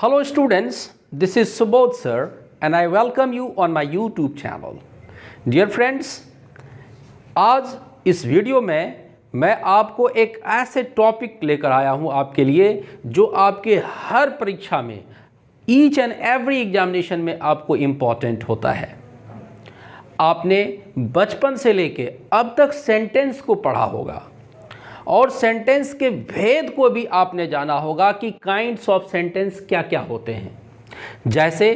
Hello students, this is Subodh sir and I welcome you on my YouTube channel. Dear friends, आज इस video में मैं आपको एक ऐसे टॉपिक लेकर आया हूं आपके लिए जो आपके हर परीक्षा में ईच एंड एवरी एग्जामिनेशन में आपको इम्पॉर्टेंट होता है। आपने बचपन से लेके अब तक सेंटेंस को पढ़ा होगा और सेंटेंस के भेद को भी आपने जाना होगा कि काइंड्स ऑफ सेंटेंस क्या क्या होते हैं। जैसे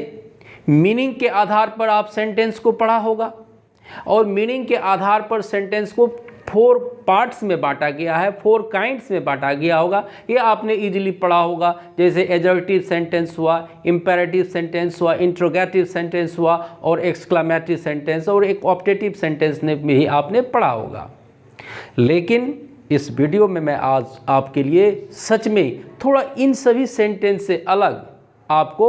मीनिंग के आधार पर आप सेंटेंस को पढ़ा होगा और मीनिंग के आधार पर सेंटेंस को 4 पार्ट्स में बांटा गया है, 4 काइंड्स में बांटा गया होगा। ये आपने इजीली पढ़ा होगा। जैसे एडजेक्टिव सेंटेंस हुआ, इंपेरेटिव सेंटेंस हुआ, इंट्रोगेटिव सेंटेंस हुआ और एक्सक्लेमेटरी सेंटेंस और एक ऑप्टेटिव सेंटेंस में भी आपने पढ़ा होगा। लेकिन इस वीडियो में मैं आज आपके लिए सच में थोड़ा इन सभी सेंटेंस से अलग आपको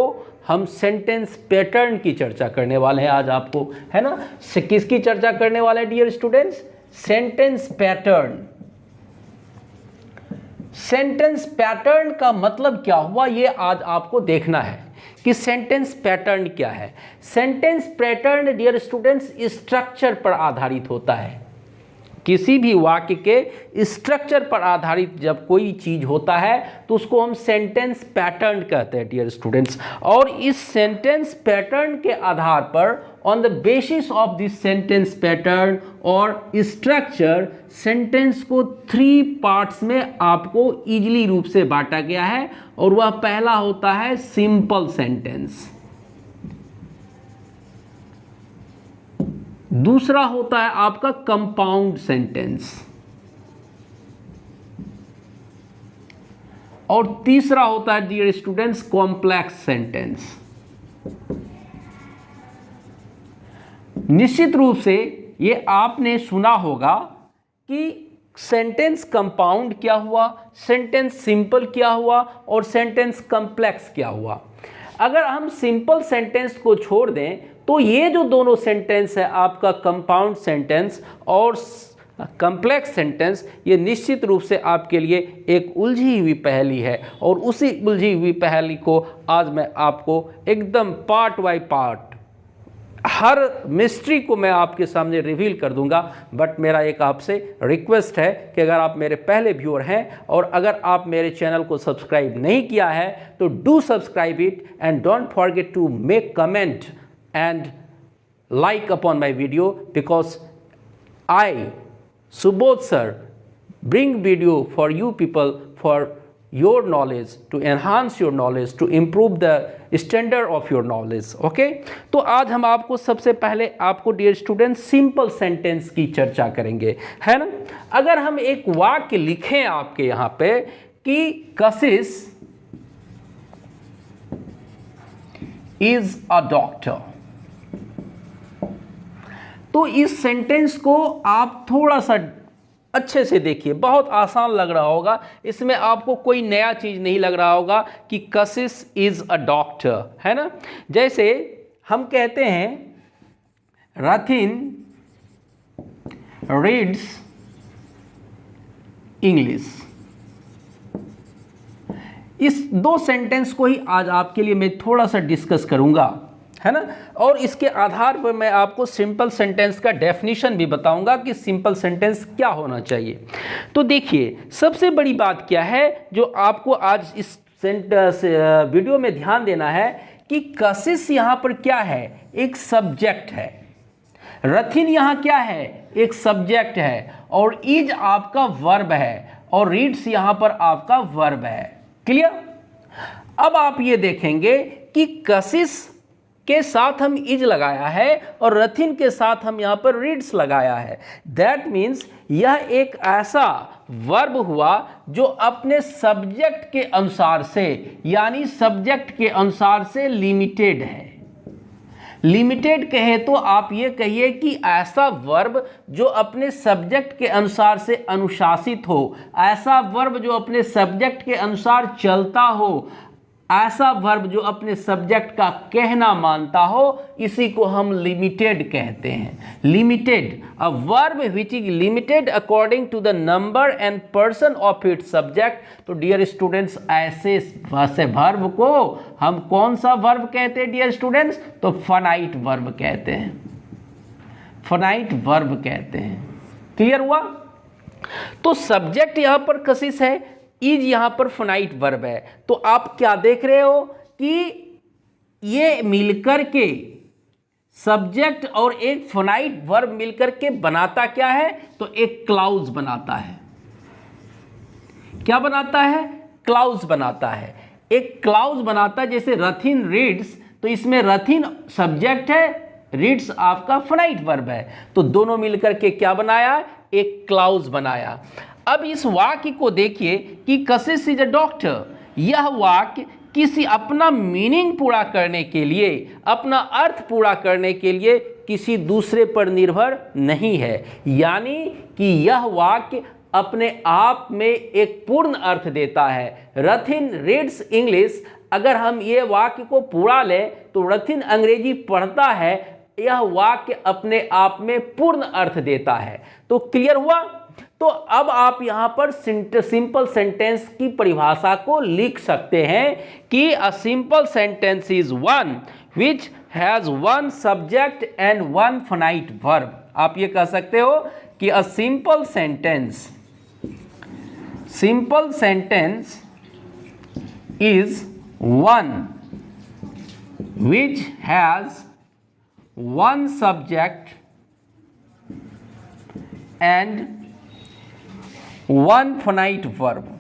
हम सेंटेंस पैटर्न की चर्चा करने वाले हैं। आज आपको है ना किसकी चर्चा करने वाले हैं dear students? Sentence pattern. Sentence pattern का मतलब क्या हुआ ये आज आपको देखना है कि सेंटेंस पैटर्न क्या है। Sentence pattern dear students structure पर आधारित होता है। किसी भी वाक्य के स्ट्रक्चर पर आधारित जब कोई चीज होता है तो उसको हम सेंटेंस पैटर्न कहते हैं डियर स्टूडेंट्स। और इस सेंटेंस पैटर्न के आधार पर on the basis of this sentence pattern और स्ट्रक्चर सेंटेंस को 3 पार्ट्स में आपको इजीली रूप से बांटा गया है। और वह पहला होता है सिंपल सेंटेंस, दूसरा होता है आपका कंपाउंड सेंटेंस और तीसरा होता है डियर स्टूडेंट्स कॉम्प्लेक्स सेंटेंस। निश्चित रूप से ये आपने सुना होगा कि सेंटेंस कंपाउंड क्या हुआ, सेंटेंस सिंपल क्या हुआ और सेंटेंस कॉम्प्लेक्स क्या हुआ। अगर हम सिंपल सेंटेंस को छोड़ दें तो ये जो दोनों सेंटेंस है आपका कंपाउंड सेंटेंस और कॉम्प्लेक्स सेंटेंस, ये निश्चित रूप से आपके लिए एक उलझी हुई पहेली है। और उसी उलझी हुई पहेली को आज मैं आपको एकदम part by part her mystery को मैं आपके सामने रिवील कर दूंगा। बट मेरा एक आपसे रिक्वेस्ट है कि अगर आप मेरे पहले व्यूअर हैं और अगर आप मेरे चैनल को सब्सक्राइब नहीं किया है तो do subscribe it and don't forget to make comment and like upon my video, because I, Subodh sir, bring video for you people for your knowledge, to enhance your knowledge, to improve the standard of your knowledge. Okay? तो आज हम आपको सबसे पहले आपको dear student simple sentence की चर्चा करेंगे, है ना। अगर हम एक वाक्य लिखें आपके यहाँ पे कि कशिश इज अ डॉक्टर, तो इस सेंटेंस को आप थोड़ा सा अच्छे से देखिए। बहुत आसान लग रहा होगा, इसमें आपको कोई नया चीज नहीं लग रहा होगा कि कशिश इज अ डॉक्टर, है ना। जैसे हम कहते हैं रथिन रीड्स इंग्लिश। इस 2 सेंटेंस को ही आज आपके लिए मैं थोड़ा सा डिस्कस करूंगा, है ना। और इसके आधार पर मैं आपको सिंपल सेंटेंस का डेफिनेशन भी बताऊंगा कि सिंपल सेंटेंस क्या होना चाहिए। तो देखिए सबसे बड़ी बात क्या है जो आपको आज इस वीडियो में ध्यान देना है कि कशिश यहाँ पर क्या है, एक सब्जेक्ट है। रथिन यहाँ क्या है, एक सब्जेक्ट है और इज आपका वर्ब है और रीड्स यहाँ पर आपका वर्ब है। क्लियर। अब आप ये देखेंगे कि कशिश के साथ हम इज लगाया है और रथिन के साथ हम यहाँ पर रीड्स लगाया है। दैट मीन्स यह एक ऐसा वर्ब हुआ जो अपने सब्जेक्ट के अनुसार से, यानी सब्जेक्ट के अनुसार से लिमिटेड है। लिमिटेड कहे तो आप ये कहिए कि ऐसा वर्ब जो अपने सब्जेक्ट के अनुसार से अनुशासित हो, ऐसा वर्ब जो अपने सब्जेक्ट के अनुसार चलता हो, ऐसा वर्ब जो अपने सब्जेक्ट का कहना मानता हो, इसी को हम लिमिटेड कहते हैं। Limited, a verb which is limited according to the number and person of its subject. तो डियर स्टूडेंट्स, ऐसे वर्ब को हम कौन सा वर्ब कहते हैं डियर स्टूडेंट्स? तो फाइनाइट वर्ब कहते हैं, फाइनाइट वर्ब कहते हैं। क्लियर हुआ? तो सब्जेक्ट यहां पर कशिश है, इज यहां पर फाइनाइट वर्ब है। तो आप क्या देख रहे हो कि ये मिलकर के सब्जेक्ट और एक फाइनाइट वर्ब मिलकर के बनाता क्या है? तो एक क्लाउज बनाता है। क्या बनाता है? क्लाउज बनाता है। एक क्लाउज बनाता है, जैसे रथिन रीड्स, तो इसमें रथिन सब्जेक्ट है, रीड्स आपका फाइनाइट वर्ब है। तो दोनों मिलकर के क्या बनाया? एक क्लाउज बनाया। अब इस वाक्य को देखिए कि कशिश इज अ डॉक्टर। यह वाक्य किसी अपना मीनिंग पूरा करने के लिए, अपना अर्थ पूरा करने के लिए किसी दूसरे पर निर्भर नहीं है। यानी कि यह वाक्य अपने आप में एक पूर्ण अर्थ देता है। रथिन रीड्स इंग्लिश, अगर हम ये वाक्य को पूरा लें तो रथिन अंग्रेजी पढ़ता है, यह वाक्य अपने आप में पूर्ण अर्थ देता है। तो क्लियर हुआ? तो अब आप यहां पर सिंपल सेंटेंस की परिभाषा को लिख सकते हैं कि a simple sentence is one which has one subject and one finite verb. आप ये कह सकते हो कि a simple sentence is one which has one subject and one finite verb.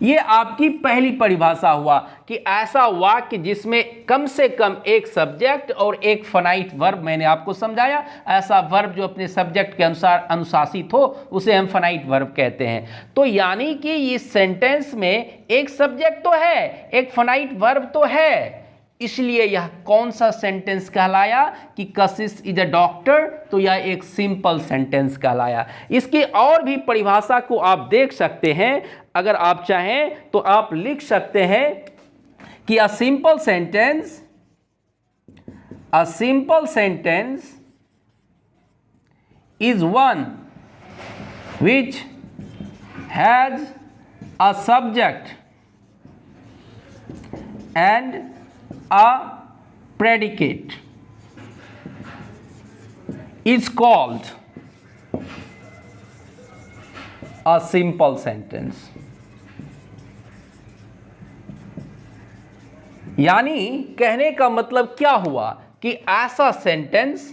ये आपकी पहली परिभाषा हुआ कि ऐसा वाक्य जिसमें कम से कम एक सब्जेक्ट और एक फाइनाइट वर्ब, मैंने आपको समझाया, ऐसा वर्ब जो अपने सब्जेक्ट के अनुसार अनुशासित हो उसे हम फाइनाइट वर्ब कहते हैं। तो यानी कि इस सेंटेंस में एक सब्जेक्ट तो है, एक फाइनाइट वर्ब तो है, इसलिए यह कौन सा सेंटेंस कहलाया कि कशिश इज अ डॉक्टर। तो यह एक सिंपल सेंटेंस कहलाया। इसकी और भी परिभाषा को आप देख सकते हैं, अगर आप चाहें तो आप लिख सकते हैं कि a simple sentence is one which has a subject and a predicate is called a simple sentence। यानी कहने का मतलब क्या हुआ कि ऐसा सेंटेंस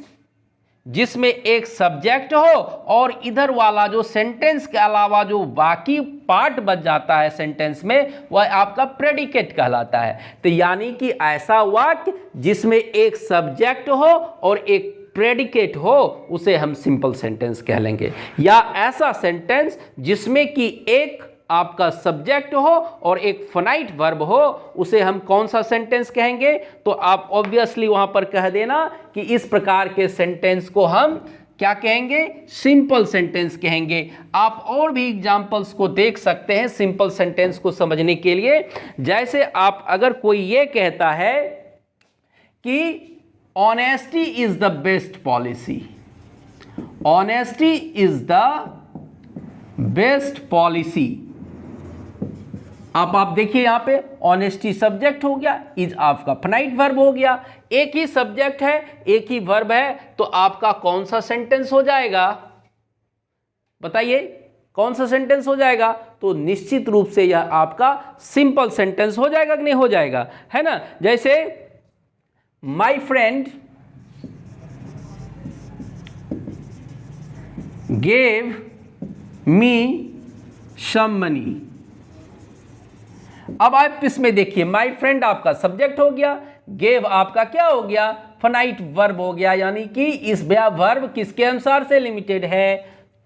जिसमें एक सब्जेक्ट हो और इधर वाला जो सेंटेंस के अलावा जो बाकी पार्ट बच जाता है सेंटेंस में, वह आपका प्रेडिकेट कहलाता है। तो यानी कि ऐसा वाक्य जिसमें एक सब्जेक्ट हो और एक प्रेडिकेट हो उसे हम सिंपल सेंटेंस कह लेंगे। या ऐसा सेंटेंस जिसमें कि एक आपका सब्जेक्ट हो और एक फाइनाइट वर्ब हो उसे हम कौन सा सेंटेंस कहेंगे? तो आप ऑब्वियसली वहां पर कह देना कि इस प्रकार के सेंटेंस को हम क्या कहेंगे? सिंपल सेंटेंस कहेंगे। आप और भी एग्जांपल्स को देख सकते हैं सिंपल सेंटेंस को समझने के लिए। जैसे आप अगर कोई ये कहता है कि honesty is the best policy, honesty is the best policy. आप देखिए यहां पे ऑनेस्टी सब्जेक्ट हो गया, इज आपका फाइनाइट वर्ब हो गया। एक ही सब्जेक्ट है, एक ही वर्ब है, तो आपका कौन सा सेंटेंस हो जाएगा? बताइए कौन सा सेंटेंस हो जाएगा? तो निश्चित रूप से यह आपका सिंपल सेंटेंस हो जाएगा कि नहीं हो जाएगा, है ना। जैसे my friend gave me some money. अब आप इसमें देखिए, माय फ्रेंड आपका सब्जेक्ट हो गया, गेव आपका क्या हो गया? फाइनाइट वर्ब हो गया। यानी कि इस वर्ब किसके अनुसार से लिमिटेड है?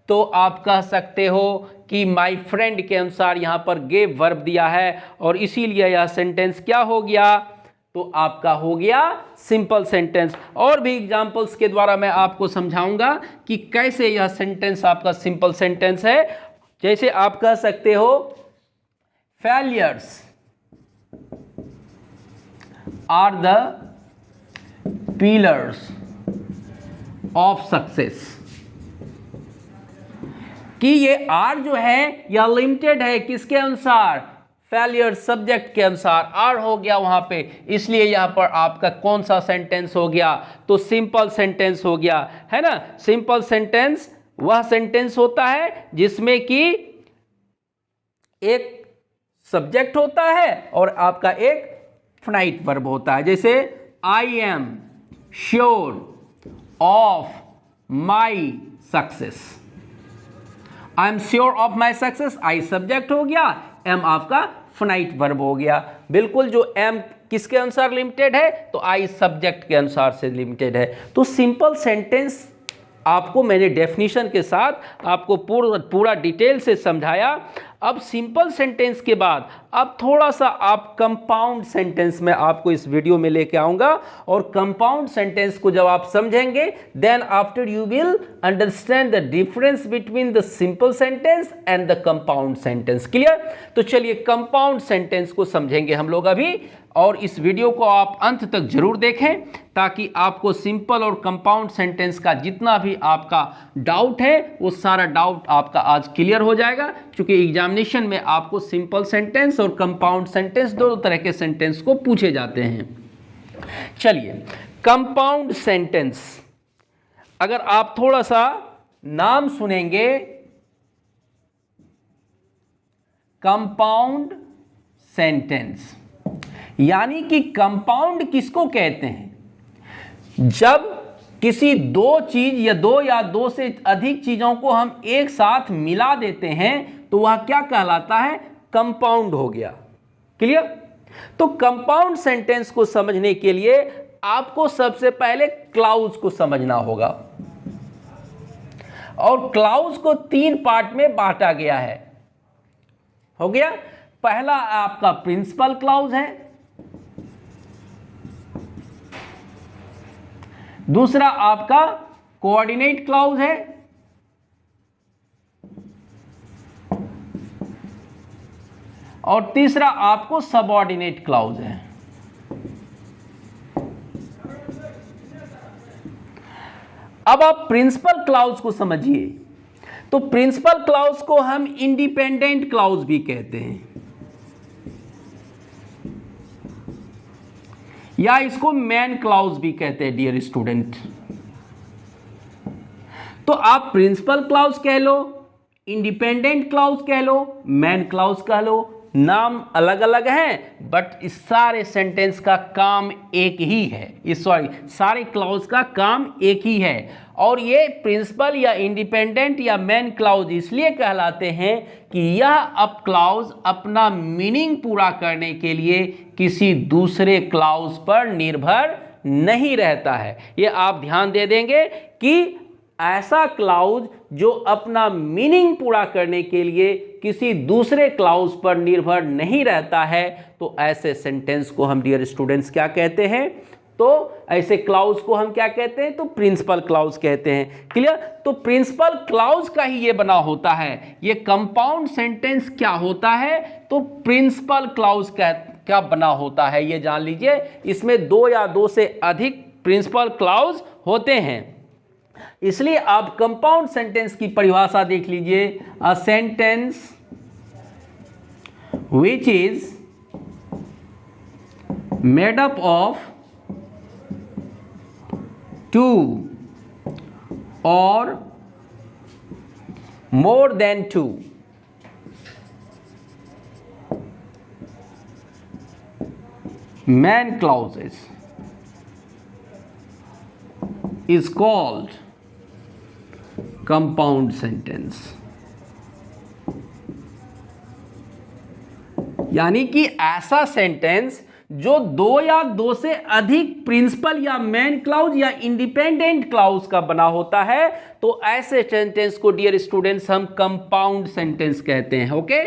तो आप कह सकते हो कि माय फ्रेंड के अनुसार यहां पर गेव वर्ब दिया है और इसीलिए यह सेंटेंस क्या हो गया? तो आपका हो गया सिंपल सेंटेंस। और भी एग्जांपल्स के द्वारा मैं आपको समझाऊंगा कि कैसे यह सेंटेंस आपका सिंपल सेंटेंस है। जैसे आप कह सकते हो failures are the pillars of success। कि ये आर जो है यह लिमिटेड है किसके अनुसार, फेलियर सब्जेक्ट के अनुसार। आर हो गया वहां पे, इसलिए यहां पर आपका कौन सा सेंटेंस हो गया, तो सिंपल सेंटेंस हो गया, है ना। सिंपल सेंटेंस वह सेंटेंस होता है जिसमें कि एक सब्जेक्ट होता है और आपका एक फाइनाइट वर्ब होता है। जैसे I am sure of my success, I am sure of my success, I subject हो गया, एम आपका फाइनाइट वर्ब हो गया। बिल्कुल, जो एम किसके अनुसार लिमिटेड है, तो आई सब्जेक्ट के अनुसार से लिमिटेड है। तो सिंपल सेंटेंस आपको मैंने डेफिनेशन के साथ आपको पूरा डिटेल से समझाया। अब सिंपल सेंटेंस के बाद अब थोड़ा सा आप कंपाउंड सेंटेंस में आपको इस वीडियो में लेके आऊंगा, और कंपाउंड सेंटेंस को जब आप समझेंगे then after you will understand the difference between the simple sentence and the compound sentence. Clear? तो चलिए कंपाउंड सेंटेंस को समझेंगे हम लोग अभी, और इस वीडियो को आप अंत तक जरूर देखें ताकि आपको सिंपल और कंपाउंड सेंटेंस का जितना भी आपका डाउट है वो सारा डाउट आपका आज क्लियर हो जाएगा। क्योंकि एग्जामिनेशन में आपको सिंपल सेंटेंस और कंपाउंड सेंटेंस दोनों तरह के सेंटेंस को पूछे जाते हैं। चलिए कंपाउंड सेंटेंस, अगर आप थोड़ा सा नाम सुनेंगे, कंपाउंड सेंटेंस यानी कि कंपाउंड किसको कहते हैं, जब किसी दो चीज या दो से अधिक चीजों को हम एक साथ मिला देते हैं तो वह क्या कहलाता है, कंपाउंड हो गया। क्लियर? तो कंपाउंड सेंटेंस को समझने के लिए आपको सबसे पहले क्लाउज को समझना होगा, और क्लाउज को 3 पार्ट में बांटा गया है। हो गया? पहला आपका प्रिंसिपल क्लाउज है, दूसरा आपका कोऑर्डिनेट क्लाउज है, और तीसरा आपको सबऑर्डिनेट क्लाउज है। अब आप प्रिंसिपल क्लाउज को समझिए। तो प्रिंसिपल क्लाउज को हम इंडिपेंडेंट क्लाउज भी कहते हैं, या इसको मेन क्लाउज भी कहते हैं डियर स्टूडेंट। तो आप प्रिंसिपल क्लाउज कह लो, इंडिपेंडेंट क्लाउज कह लो, मेन क्लाउज कह लो, नाम अलग अलग हैं बट इस सारे सेंटेंस का काम एक ही है। सारे क्लाउज का काम एक ही है। और ये प्रिंसिपल या इंडिपेंडेंट या मेन क्लाउज इसलिए कहलाते हैं कि यह अब क्लाउज अपना मीनिंग पूरा करने के लिए किसी दूसरे क्लाउज पर निर्भर नहीं रहता है। ये आप ध्यान दे देंगे कि ऐसा क्लाउज जो अपना मीनिंग पूरा करने के लिए किसी दूसरे क्लाउज पर निर्भर नहीं रहता है, तो ऐसे सेंटेंस को हम डियर स्टूडेंट्स क्या कहते हैं, तो ऐसे क्लाउज को हम क्या कहते हैं, तो प्रिंसिपल क्लाउज कहते हैं। क्लियर? तो प्रिंसिपल क्लाउज का ही ये बना होता है। ये कंपाउंड सेंटेंस क्या होता है, तो प्रिंसिपल क्लाउज क्या बना होता है ये जान लीजिए। इसमें 2 या 2 से अधिक प्रिंसिपल क्लाउज होते हैं। इसलिए आप कंपाउंड सेंटेंस की परिभाषा देख लीजिए। A sentence which is made up of 2 or more than 2 main clauses is called compound sentence। यानी कि ऐसा सेंटेंस जो 2 या 2 से अधिक प्रिंसिपल या मेन क्लाउज या इंडिपेंडेंट क्लाउज का बना होता है, तो ऐसे सेंटेंस को डियर स्टूडेंट्स हम कंपाउंड सेंटेंस कहते हैं। ओके?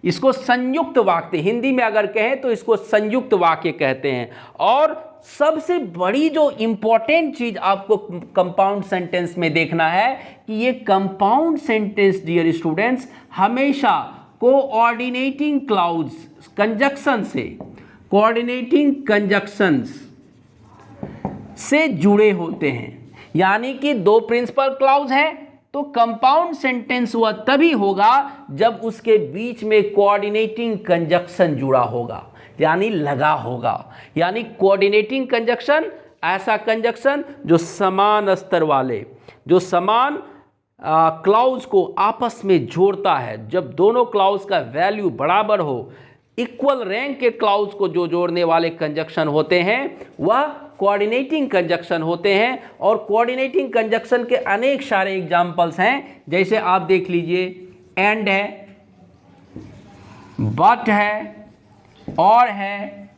इसको संयुक्त वाक्य, हिंदी में अगर कहें तो इसको संयुक्त वाक्य कहते हैं। और सबसे बड़ी जो इंपॉर्टेंट चीज आपको कंपाउंड सेंटेंस में देखना है कि ये कंपाउंड सेंटेंस डियर स्टूडेंट्स हमेशा कोऑर्डिनेटिंग क्लाउज्स कंजक्शन से, कोऑर्डिनेटिंग कंजक्शंस से जुड़े होते हैं। यानी कि दो प्रिंसिपल क्लाउज है तो कंपाउंड सेंटेंस वह तभी होगा जब उसके बीच में कोऑर्डिनेटिंग कंजक्शन जुड़ा होगा, यानी लगा होगा। यानी कोऑर्डिनेटिंग कंजक्शन ऐसा कंजक्शन जो समान स्तर वाले, जो समान क्लाउज को आपस में जोड़ता है। जब दोनों क्लाउज का वैल्यू बराबर हो, इक्वल रैंक के क्लाउज को जो जोड़ने वाले कंजक्शन होते हैं वह कोऑर्डिनेटिंग कंजक्शन होते हैं। और कोऑर्डिनेटिंग कंजक्शन के अनेक सारे एग्जाम्पल्स हैं, जैसे आप देख लीजिए, एंड है, बट है, और है,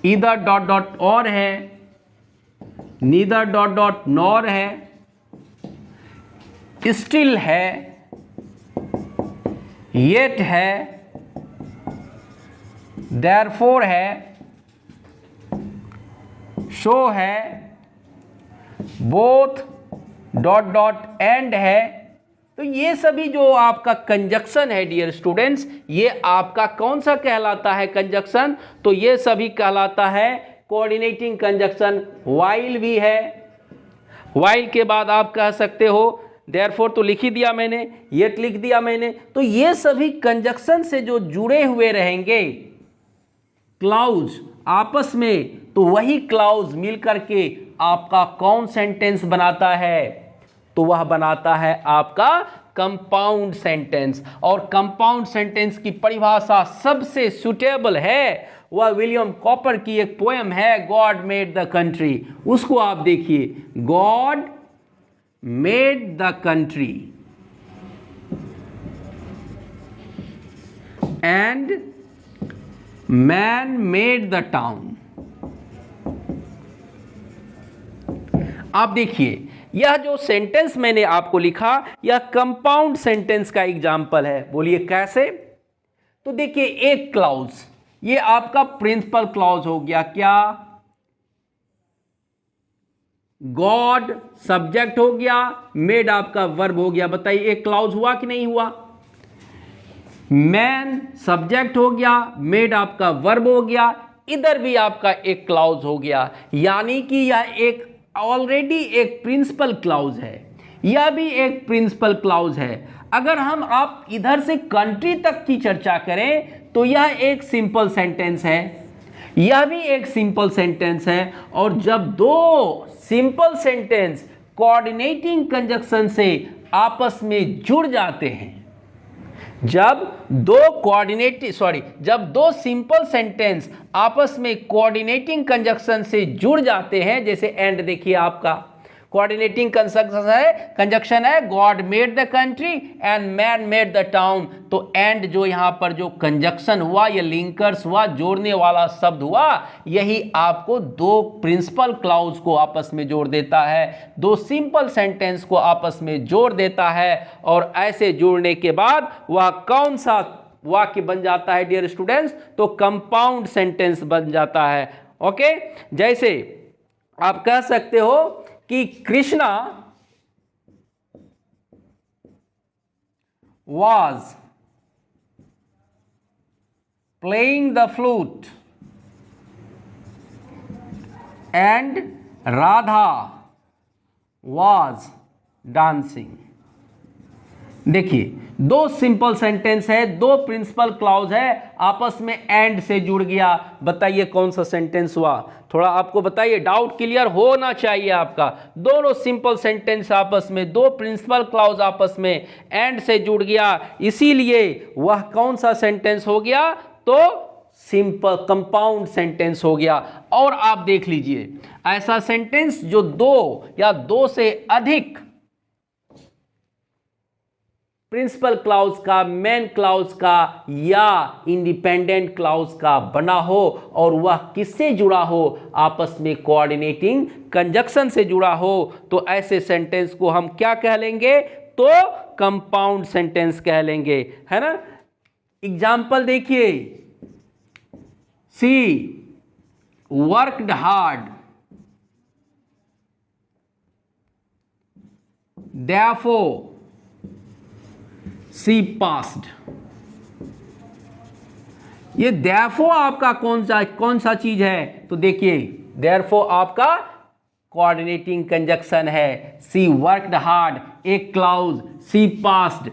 ईदर डॉट डॉट और है, नीदर डॉट डॉट नॉर है, स्टिल है, येट है, देयरफॉर है, शो है, बोथ डॉट डॉट एंड है। तो ये सभी जो आपका कंजक्शन है डियर स्टूडेंट्स, ये आपका कौन सा कहलाता है कंजक्शन? तो ये सभी कहलाता है कोऑर्डिनेटिंग कंजक्शन। व्हाइल भी है, व्हाइल के बाद आप कह सकते हो देयरफॉर, तो लिख ही दिया मैंने, येट लिख दिया मैंने। तो ये सभी कंजक्शन से जो जुड़े हुए रहेंगे क्लाउज आपस में, तो वही क्लाउज मिलकर के आपका कौन सेंटेंस बनाता है? तो वह बनाता है आपका कंपाउंड सेंटेंस। और कंपाउंड सेंटेंस की परिभाषा सबसे सुटेबल है, वह विलियम कॉपर की एक पोएम है, गॉड मेड द कंट्री। उसको आप देखिए, God made the country and man made the town. आप देखिए, यह जो सेंटेंस मैंने आपको लिखा, यह कंपाउंड सेंटेंस का एग्जाम्पल है। बोलिए कैसे? तो देखिए, एक क्लाउज, ये आपका प्रिंसिपल क्लाउज हो गया, क्या? गॉड सब्जेक्ट हो गया, मेड आपका वर्ब हो गया। बताइए एक क्लाउज हुआ कि नहीं हुआ? मैन सब्जेक्ट हो गया, मेड आपका वर्ब हो गया, इधर भी आपका एक क्लाउज हो गया। यानी कि यह एक ऑलरेडी एक प्रिंसिपल क्लाउज है, यह भी एक प्रिंसिपल क्लाउज है। अगर हम आप इधर से कंट्री तक की चर्चा करें तो यह एक सिंपल सेंटेंस है, यह भी एक सिंपल सेंटेंस है। और जब दो सिंपल सेंटेंस कोऑर्डिनेटिंग कंजक्शन से आपस में जुड़ जाते हैं, जब दो सिंपल सेंटेंस आपस में कोऑर्डिनेटिंग कंजक्शन से जुड़ जाते हैं, जैसे एंड देखिए, आपका कोऑर्डिनेटिंग कंजक्शन है God made the country and man made the town. तो एंड जो यहां पर जो कंजक्शन हुआ, ये लिंकर्स हुआ, जोड़ने वाला शब्द हुआ, यही आपको दो प्रिंसिपल क्लाउज को आपस में जोड़ देता है, दो सिंपल सेंटेंस को आपस में जोड़ देता है। और ऐसे जोड़ने के बाद वह कौन सा वाक्य बन जाता है डियर स्टूडेंट्स? तो कंपाउंड सेंटेंस बन जाता है। ओके, जैसे आप कह सकते हो कि Krishna was playing the flute and Radha was dancing। देखिए, दो सिंपल सेंटेंस है, दो प्रिंसिपल क्लाउज है, आपस में एंड से जुड़ गया। बताइए कौन सा सेंटेंस हुआ? थोड़ा आपको बताइए, डाउट क्लियर होना चाहिए आपका। दोनों सिंपल सेंटेंस आपस में, दो प्रिंसिपल क्लाउज आपस में एंड से जुड़ गया, इसीलिए वह कौन सा सेंटेंस हो गया? तो सिंपल कंपाउंड सेंटेंस हो गया। और आप देख लीजिए, ऐसा सेंटेंस जो दो या दो से अधिक प्रिंसिपल क्लाउज का, मेन क्लाउज का या इंडिपेंडेंट क्लाउज का बना हो और वह किससे जुड़ा हो? आपस में कोऑर्डिनेटिंग कंजक्शन से जुड़ा हो, तो ऐसे सेंटेंस को हम क्या कह लेंगे? तो कंपाउंड सेंटेंस कह लेंगे, है ना। एग्जाम्पल देखिए, सी वर्कड हार्ड, therefore सी पास्ड। ये therefore आपका कौन सा चीज है? तो देखिए therefore आपका कोऑर्डिनेटिंग कंजक्शन है। सी वर्कड हार्ड, एक क्लाउज, सी पास्ड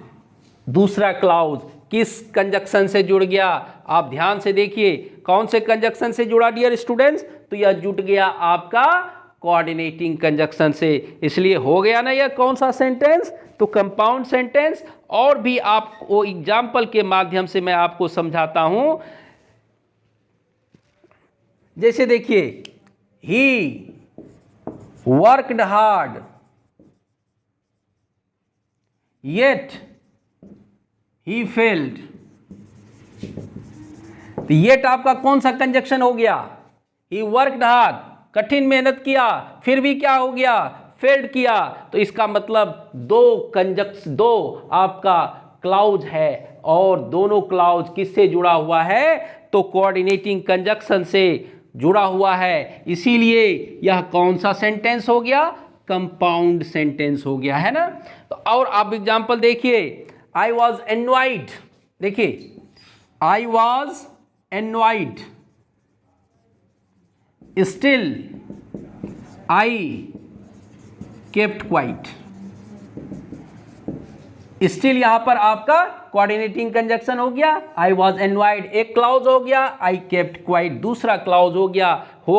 दूसरा क्लाउज किस कंजक्शन से जुड़ गया? आप ध्यान से देखिए कौन से कंजक्शन से जुड़ा डियर स्टूडेंट्स? तो यह जुट गया आपका कोऑर्डिनेटिंग कंजक्शन से। इसलिए हो गया ना यह कौन सा सेंटेंस? तो कंपाउंड सेंटेंस। और भी आपको एग्जाम्पल के माध्यम से मैं आपको समझाता हूं। जैसे देखिए he worked hard yet he failed. तो येट आपका कौन सा कंजक्शन हो गया? ही वर्कड हार्ड, कठिन मेहनत किया, फिर भी क्या हो गया? फेल्ड किया। तो इसका मतलब दो आपका क्लाउज है और दोनों क्लाउज किससे जुड़ा हुआ है? तो कोऑर्डिनेटिंग कंजक्शन से जुड़ा हुआ है। इसीलिए यह कौन सा सेंटेंस हो गया? कंपाउंड सेंटेंस हो गया, है ना। तो और आप एग्जांपल देखिए, आई वॉज एनवाइड। देखिए I was envied, still I kept quiet. Still यहां पर आपका कोऑर्डिनेटिंग कंजक्शन हो गया। आई वॉज एनवाइड एक क्लाउज हो गया, आई केप्ट क्वाइट दूसरा क्लाउज हो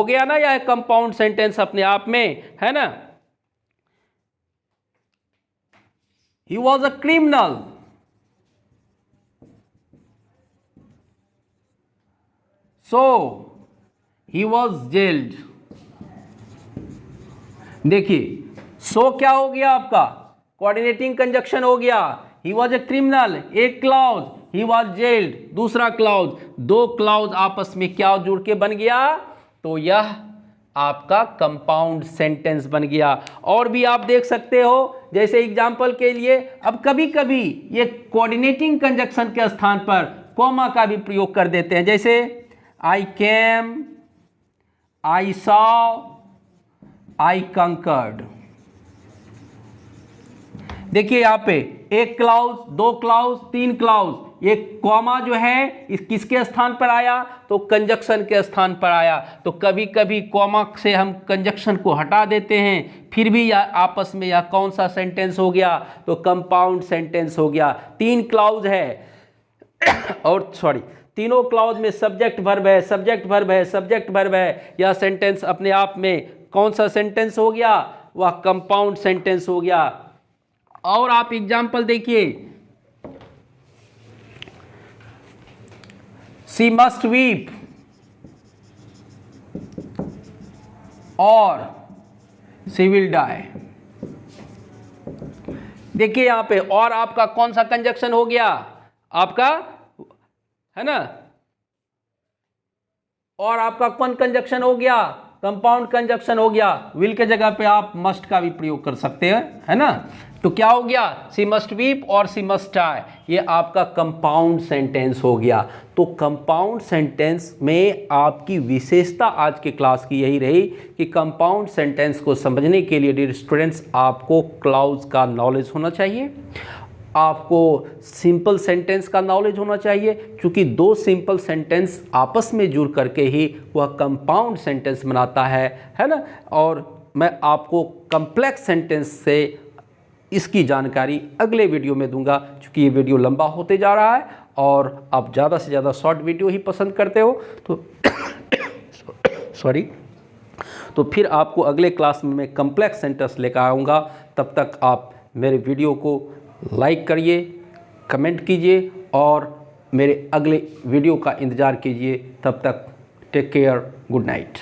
गया ना। यह कंपाउंड सेंटेंस अपने आप में, है ना। He was a criminal, so he was gelled. देखिए सो क्या हो गया आपका? कोऑर्डिनेटिंग कंजक्शन हो गया। ही वॉज ए क्रिमिनल एक क्लाउज, ही वॉज जेल्ड दूसरा क्लाउज, दो क्लाउज आपस में क्या जुड़ के बन गया? तो यह आपका कंपाउंड सेंटेंस बन गया। और भी आप देख सकते हो, जैसे एग्जांपल के लिए अब कभी कभी ये कोऑर्डिनेटिंग कंजक्शन के स्थान पर कॉमा का भी प्रयोग कर देते हैं। जैसे आई केम, आई सॉ, आई कंकर्ड। देखिए यहां पे एक क्लाउज, दो क्लाउज, तीन क्लाउज, ये कॉमा जो है इस किसके स्थान पर आया? तो कंजक्शन के स्थान पर आया। तो कभी कभी कॉमा से हम कंजक्शन को हटा देते हैं, फिर भी यह आपस में यह कौन सा सेंटेंस हो गया? तो कंपाउंड सेंटेंस हो गया। तीन क्लाउज है और तीनों क्लाउज में सब्जेक्ट वर्ब है, सब्जेक्ट वर्ब है, सब्जेक्ट वर्ब है। यह सेंटेंस अपने आप में कौन सा सेंटेंस हो गया? वह कंपाउंड सेंटेंस हो गया। और आप एग्जाम्पल देखिए, शी मस्ट वीप और शी विल डाई। देखिए यहां पे और आपका कौन सा कंजक्शन हो गया? आपका, है ना। और आपका कौन कंजक्शन हो गया? कंपाउंड कंजक्शन हो गया। विल के जगह पे आप मस्ट का भी प्रयोग कर सकते हैं, है ना। तो क्या हो गया? सी मस्ट वीप और सी मस्ट डाई, ये आपका कंपाउंड सेंटेंस हो गया। तो कंपाउंड सेंटेंस में आपकी विशेषता आज के क्लास की यही रही कि कंपाउंड सेंटेंस को समझने के लिए डियर स्टूडेंट्स आपको क्लाउज का नॉलेज होना चाहिए, आपको सिंपल सेंटेंस का नॉलेज होना चाहिए, क्योंकि दो सिंपल सेंटेंस आपस में जुड़ करके ही वह कंपाउंड सेंटेंस बनाता है ना। और मैं आपको कॉम्प्लेक्स सेंटेंस से इसकी जानकारी अगले वीडियो में दूंगा, क्योंकि ये वीडियो लंबा होते जा रहा है और आप ज़्यादा से ज़्यादा शॉर्ट वीडियो ही पसंद करते हो। तो फिर आपको अगले क्लास में मैं कॉम्प्लेक्स सेंटेंस लेकर आऊँगा। तब तक आप मेरे वीडियो को लाइक करिए, कमेंट कीजिए और मेरे अगले वीडियो का इंतज़ार कीजिए। तब तक टेक केयर, गुड नाइट।